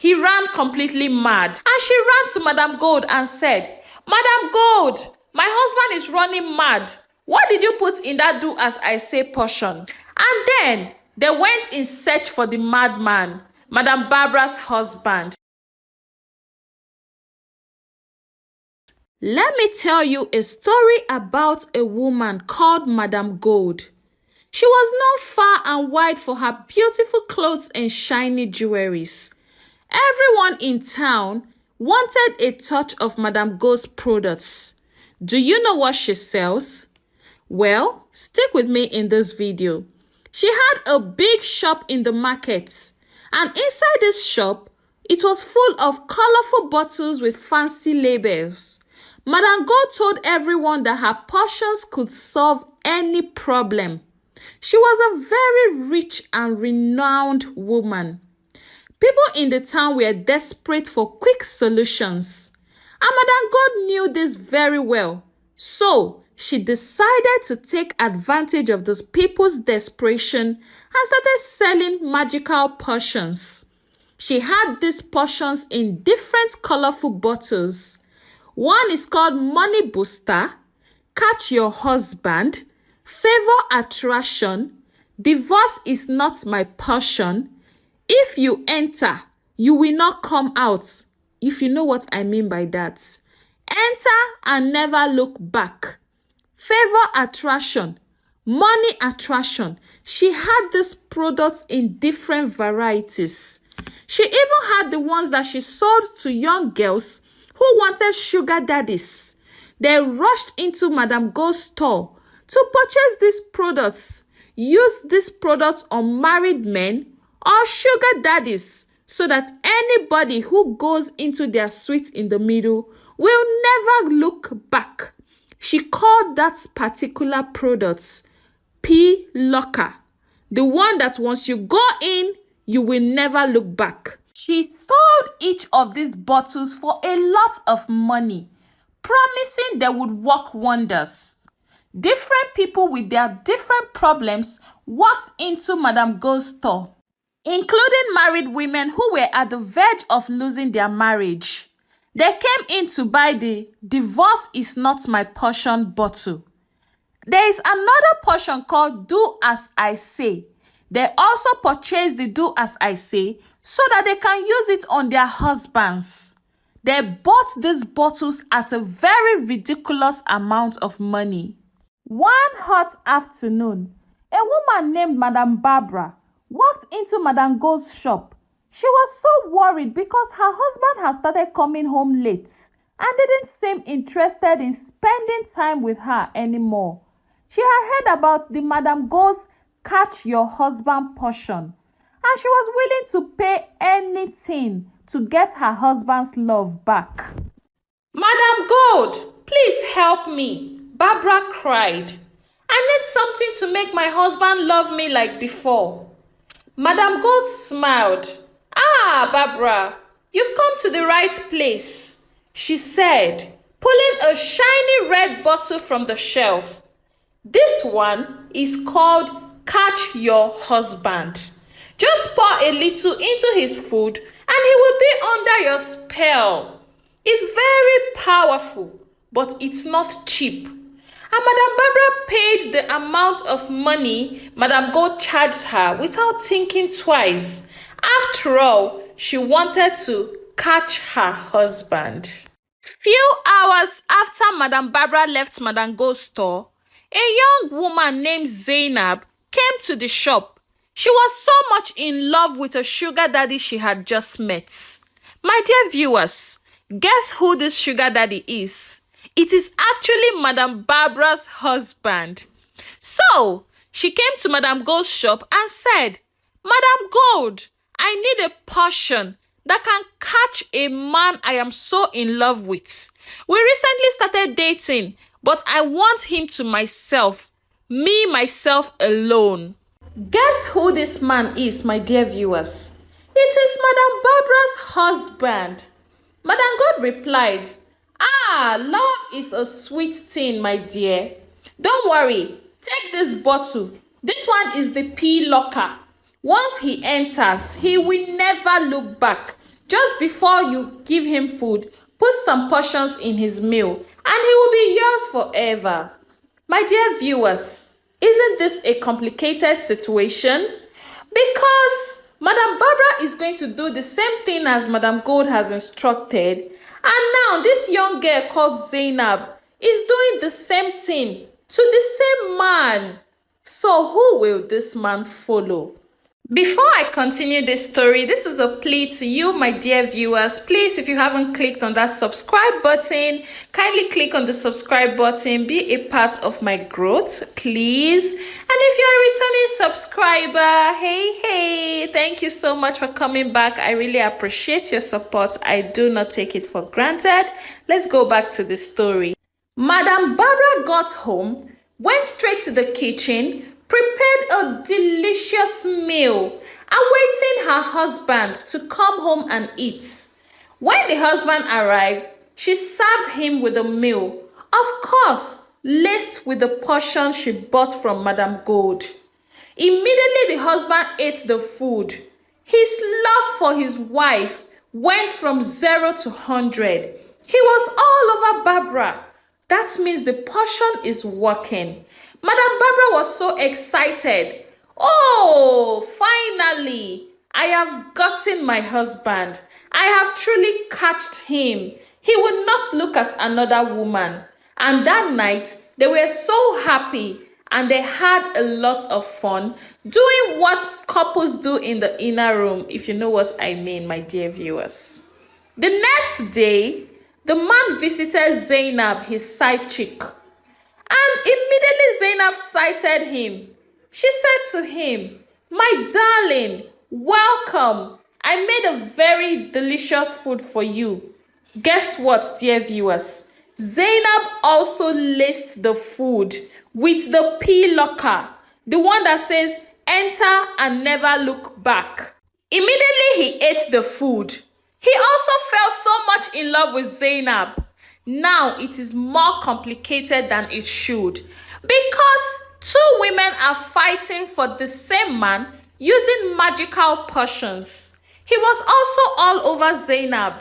He ran completely mad. And she ran to Madam Gold and said, Madam Gold, my husband is running mad. What did you put in that do as I say portion? And then they went in search for the madman, Madam Barbara's husband. Let me tell you a story about a woman called Madam Gold. She was known far and wide for her beautiful clothes and shiny jewelries. Everyone in town wanted a touch of Madam Gold's products. Do you know what she sells? Well, stick with me in this video. She had a big shop in the market, and inside this shop, it was full of colorful bottles with fancy labels. Madam Gold told everyone that her potions could solve any problem. She was a very rich and renowned woman. People in the town were desperate for quick solutions, and Madam Gold knew this very well. So, she decided to take advantage of those people's desperation and started selling magical potions. She had these potions in different colorful bottles. One is called Money Booster, Catch Your Husband, Favor Attraction, Divorce is Not My Portion, If You Enter, You Will Not Come Out. If you know what I mean by that. Enter and never look back. Favor Attraction, Money Attraction. She had these products in different varieties. She even had the ones that she sold to young girls who wanted sugar daddies. They rushed into Madam Gold's store to purchase these products. Use these products on married men or sugar daddies so that anybody who goes into their suite in the middle will never look back. She called that particular product P-Locker, the one that once you go in, you will never look back. She sold each of these bottles for a lot of money, promising they would work wonders. Different people with their different problems walked into Madam Gold's store, including married women who were at the verge of losing their marriage. They came in to buy the Divorce is Not My Portion bottle. There is another portion called Do As I Say. They also purchased the Do As I Say so that they can use it on their husbands. They bought these bottles at a very ridiculous amount of money. One hot afternoon, a woman named Madam Barbara walked into Madam Gold's shop. She was so worried because her husband had started coming home late and didn't seem interested in spending time with her anymore. She had heard about the Madam Gold's Catch Your Husband portion, and she was willing to pay anything to get her husband's love back. Madam Gold, please help me, Barbara cried. I need something to make my husband love me like before. Madam Gold smiled. Ah, Barbara, you've come to the right place, she said, pulling a shiny red bottle from the shelf. This one is called Catch Your Husband. Just pour a little into his food and he will be under your spell. It's very powerful, but it's not cheap. And Madam Barbara paid the amount of money Madam Gold charged her without thinking twice. After all, she wanted to catch her husband. Few hours after Madam Barbara left Madam Gold's store, a young woman named Zainab came to the shop. She was so much in love with a sugar daddy she had just met. My dear viewers, guess who this sugar daddy is? It is actually Madam Barbara's husband. So, she came to Madam Gold's shop and said, Madam Gold, I need a potion that can catch a man I am so in love with. We recently started dating, but I want him to myself. Me, myself alone. Guess who this man is, my dear viewers? It is Madam Barbara's husband. Madam Gold replied, Ah, love is a sweet thing, my dear. Don't worry, take this bottle. This one is the P-Locker. Once he enters, he will never look back. Just before you give him food, put some portions in his meal, and he will be yours forever. My dear viewers, isn't this a complicated situation? Because Madam Barbara is going to do the same thing as Madam Gold has instructed, and now this young girl called Zainab is doing the same thing to the same man. So who will this man follow? Before I continue this story, this is a plea to you, my dear viewers. Please, if you haven't clicked on that subscribe button, kindly click on the subscribe button. Be a part of my growth, please. And if you're a returning subscriber, hey, thank you so much for coming back. I really appreciate your support. I do not take it for granted. Let's go back to the story. Madam Barbara got home, went straight to the kitchen, prepared a delicious meal, awaiting her husband to come home and eat. When the husband arrived, she served him with a meal, of course, laced with the portion she bought from Madam Gold. Immediately the husband ate the food. His love for his wife went from 0 to 100. He was all over Barbara. That means the portion is working. Madam Barbara was so excited. Oh, finally, I have gotten my husband. I have truly catched him. He will not look at another woman. And that night, they were so happy and they had a lot of fun doing what couples do in the inner room, if you know what I mean, my dear viewers. The next day, the man visited Zainab, his side chick. And immediately Zainab sighted him. She said to him, "My darling, welcome. I made a very delicious food for you." Guess what, dear viewers? Zainab also laced the food with the P locker, the one that says, "Enter and never look back." Immediately he ate the food. He also fell so much in love with Zainab. Now it is more complicated than it should, because two women are fighting for the same man using magical potions. He was also all over Zainab.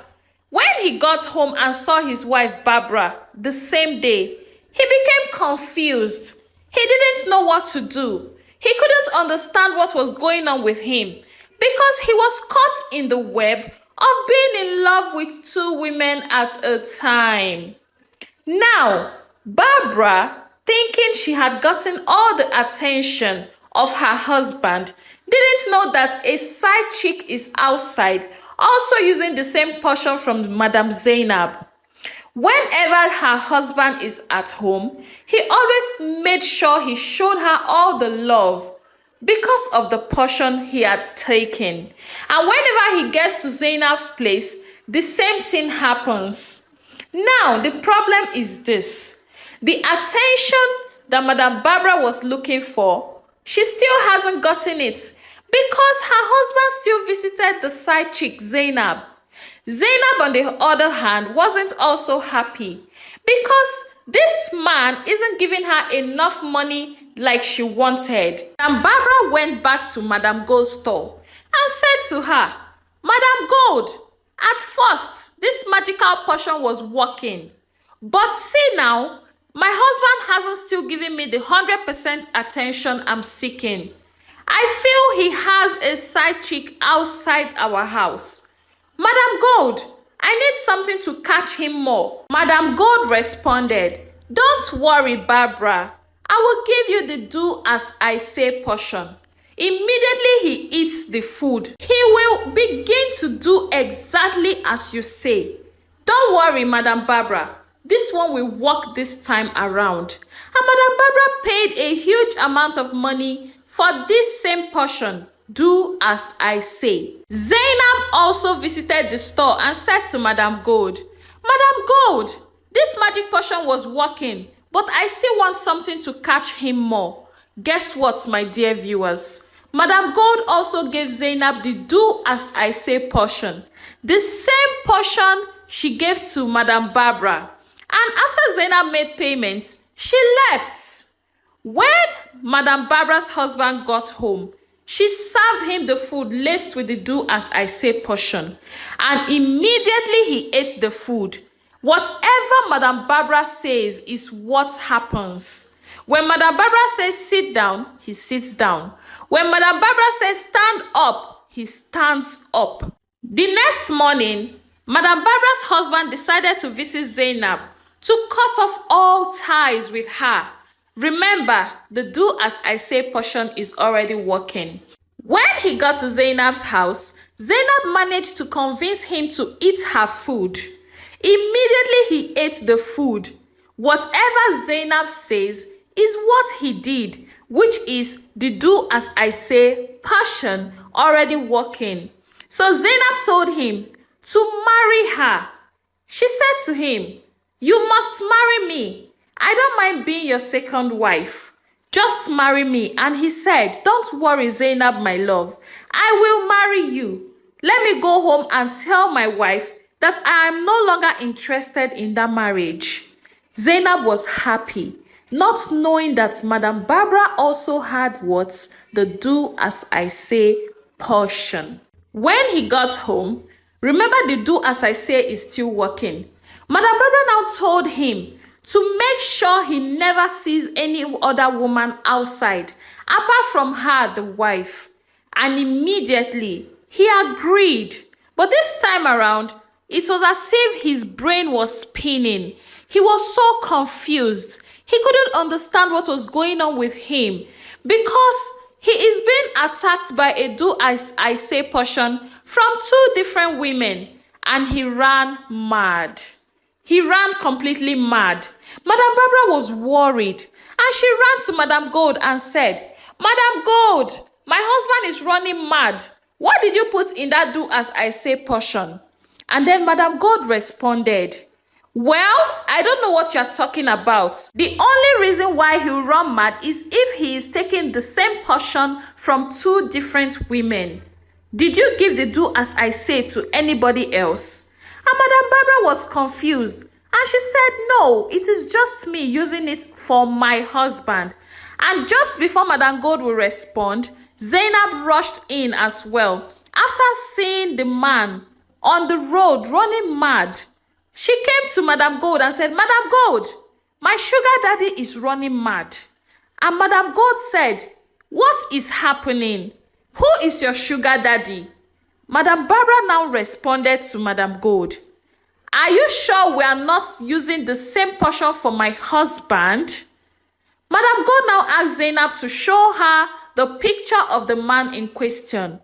When he got home and saw his wife Barbara the same day, he became confused. He didn't know what to do. He couldn't understand what was going on with him because he was caught in the web of being in love with two women at a time. Now, Barbara, thinking she had gotten all the attention of her husband, didn't know that a side chick is outside, also using the same portion from Madam Zainab. Whenever her husband is at home, he always made sure he showed her all the love because of the portion he had taken. And whenever he gets to Zainab's place, the same thing happens. Now, the problem is this. The attention that Madam Barbara was looking for, she still hasn't gotten it because her husband still visited the side chick, Zainab. Zainab, on the other hand, wasn't also happy because this man isn't giving her enough money like she wanted. And Barbara went back to Madam Gold's store and said to her, "Madam Gold, at first, this magical potion was working. But see now, my husband hasn't still given me the 100% attention I'm seeking. I feel he has a side chick outside our house. Madam Gold, I need something to catch him more." Madam Gold responded, "Don't worry, Barbara. I will give you the do as I say portion. Immediately he eats the food, he will begin to do exactly as you say. Don't worry, Madam Barbara. This one will work this time around." And Madam Barbara paid a huge amount of money for this same portion. Do as I say. Zainab also visited the store and said to Madam Gold, "Madam Gold, this magic potion was working, but I still want something to catch him more." Guess what, my dear viewers? Madam Gold also gave Zainab the do as I say portion. The same portion she gave to Madam Barbara. And after Zainab made payments, she left. When Madam Barbara's husband got home, She served him the food laced with the do as I say portion, and immediately he ate the food. Whatever Madam Barbara says is what happens. When Madam Barbara says sit down, he sits down. When Madam Barbara says stand up, he stands up. The next morning, Madam Barbara's husband decided to visit Zainab to cut off all ties with her. Remember, the do as I say portion is already working. When he got to Zainab's house, Zainab managed to convince him to eat her food. Immediately he ate the food. Whatever Zainab says is what he did, which is the do as I say passion already working. So Zainab told him to marry her. She said to him, "You must marry me. I don't mind being your second wife. Just marry me." And he said, "Don't worry, Zainab, my love. I will marry you. Let me go home and tell my wife that I am no longer interested in that marriage." Zainab was happy, not knowing that Madam Barbara also had what? The do as I say portion. When he got home, remember the do as I say is still working. Madam Barbara now told him to make sure he never sees any other woman outside, apart from her, the wife. And immediately, he agreed. But this time around, it was as if his brain was spinning. He was so confused. He couldn't understand what was going on with him because he is being attacked by a do as I say portion from two different women, and he ran mad. He ran completely mad. Madam Barbara was worried, and she ran to Madam Gold and said, "Madam Gold, my husband is running mad. What did you put in that do as I say portion?" And then Madam Gold responded, "Well, I don't know what you're talking about. The only reason why he'll run mad is if he is taking the same portion from two different women. Did you give the do as I say to anybody else?" And Madam Barbara was confused, and she said, "No, it is just me using it for my husband." And just before Madam Gold will respond, Zainab rushed in as well. After seeing the man on the road running mad, she came to Madam Gold and said, "Madam Gold, my sugar daddy is running mad." And Madam Gold said, "What is happening? Who is your sugar daddy?" Madam Barbara now responded to Madam Gold, "Are you sure we are not using the same portion for my husband?" Madam Gold now asked Zainab to show her the picture of the man in question.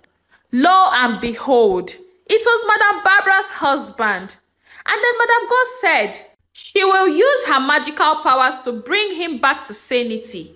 Lo and behold, it was Madam Barbara's husband. And then Madam Gold said she will use her magical powers to bring him back to sanity.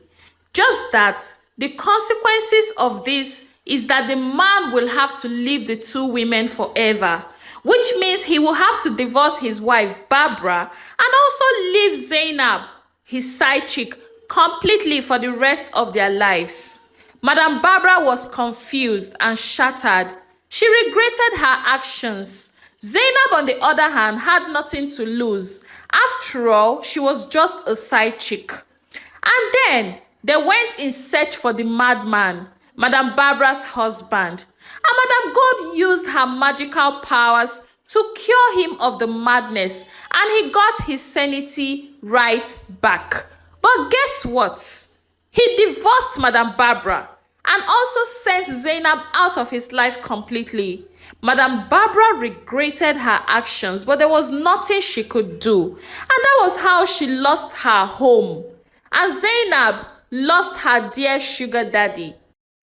Just that the consequences of this is that the man will have to leave the two women forever, which means he will have to divorce his wife Barbara and also leave Zainab, his side chick, completely for the rest of their lives. Madam Barbara was confused and shattered. She regretted her actions. Zainab, on the other hand, had nothing to lose. After all, she was just a side chick. And then they went in search for the madman, Madam Barbara's husband. And Madam Gold used her magical powers to cure him of the madness, and he got his sanity right back. But guess what? He divorced Madam Barbara and also sent Zainab out of his life completely. Madam Barbara regretted her actions, but there was nothing she could do. And that was how she lost her home. And Zainab lost her dear sugar daddy.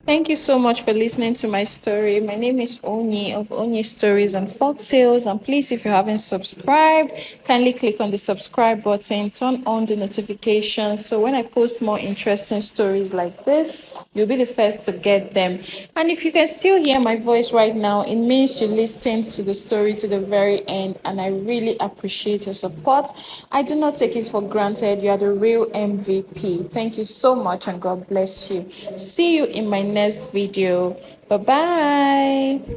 Thank you so much for listening to my story. My name is Onyi of Onyi Stories and Folktales. And please, if you haven't subscribed, kindly click on the subscribe button, turn on the notifications. So when I post more interesting stories like this, you'll be the first to get them. And if you can still hear my voice right now, it means you listened to the story to the very end. And I really appreciate your support. I do not take it for granted. You are the real MVP. Thank you so much and God bless you. See you in my next video. Bye bye.